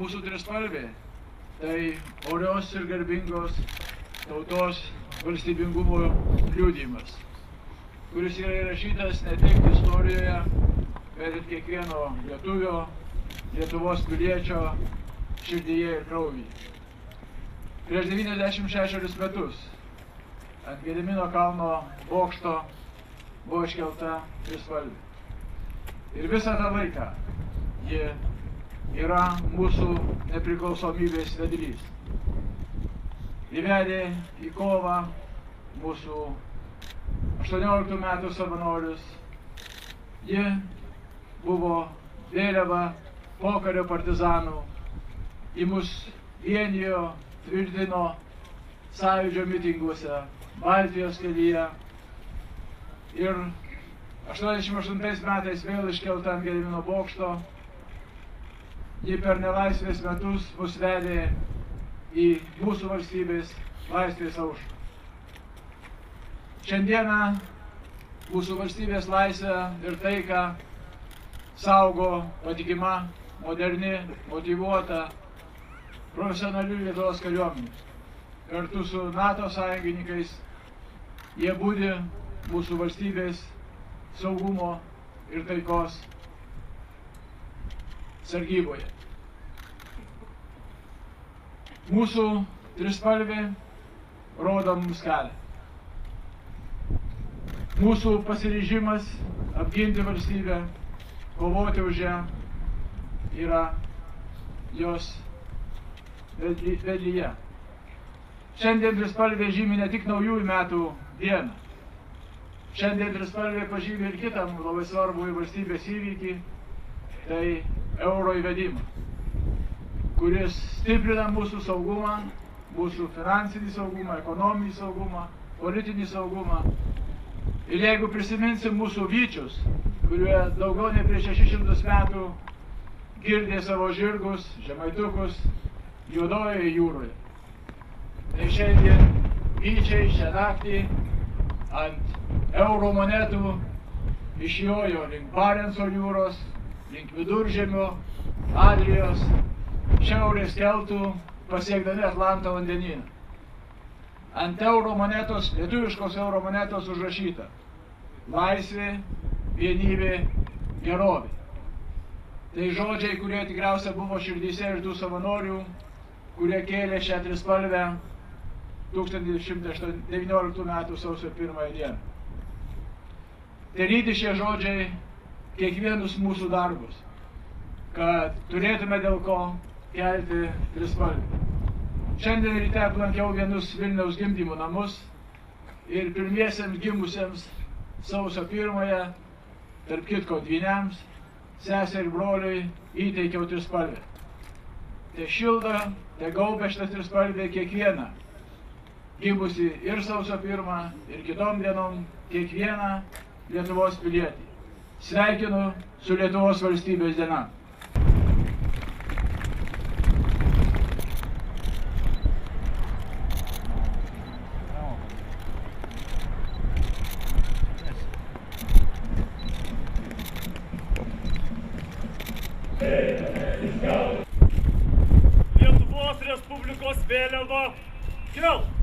mūsų trispalvė tai orios ir garbingos tautos valstybingumo liudijimas, kuris yra įrašytas ne tik istorijoje, bet ir kiekvieno lietuvio, Lietuvos piliečio širdyje ir kraujyje. Prieš 96 metus ant Gedimino kalno bokšto buvo iškelta trispalvė. Ir visą tą laiką ji yra mūsų nepriklausomybės vedlys. Ji vedė į kovą mūsų 18 metų savanorius. Ji buvo vėliava pokario partizanų. Ji mus vienijo, tvirtino sąjūdžio mitinguose, Baltijos kelyje. Ir 88 metais vėl iškelta ant Gedimino bokšto. Ji per nelaisvės metus mus vedė į mūsų valstybės laisvės aušrą. Šiandieną mūsų valstybės laisvę ir taiką saugo patikima, moderni, motyvuota, profesionali Lietuvos kariuomenė. Kartu su NATO sąjungininkais jie budi mūsų valstybės saugumo ir taikos sargyboje. Mūsų trispalvė rodo mums kelią. Mūsų pasiryžimas apginti valstybę, kovoti už ją yra jos vedlyje. Šiandien trispalvė žymi ne tik naujųjų metų dieną. Šiandien trispalvė pažymi ir kitą labai svarbų valstybės įvykį, tai euro įvedimą, kuris stiprina mūsų saugumą, mūsų finansinį saugumą, ekonominį saugumą, politinį saugumą. Ir jeigu prisiminsim mūsų vyčius, kurie daugiau nei prieš 600 metų girdė savo žirgus, žemaitukus Juodojoje jūroje, tai šiandien vyčiai šią naktį ant euro monetų išjojo link Barenco jūros, link Viduržemio, Adrijos, šiaurės keltų, pasiekdami Atlanto vandenyną. Ant euro monetos, lietuviškos euro monetos užrašyta: laisvė, vienybė, gerovė. Tai žodžiai, kurie tikriausiai buvo širdyse ir tų savanorių, kurie kėlė šią trispalvę 1919 metų sausio 1 dieną. Tai lydi šie žodžiai kiekvienus mūsų darbus, kad turėtume dėl ko kelti trispalvę. Šiandien ryte aplankiau vienus Vilniaus gimdymo namus ir pirmiesiems gimusiems sausio 1, tarp kitko dvyniams, sesė ir broliui įteikiau trispalvę. Tai šildo, tai gaubia šitą trispalvę kiekvieną gimusi ir sausio 1, ir kitom dienom kiekvieną Lietuvos pilietį. Sveikinu su Lietuvos valstybės diena. Lietuvos Respublikos vėliava kelt!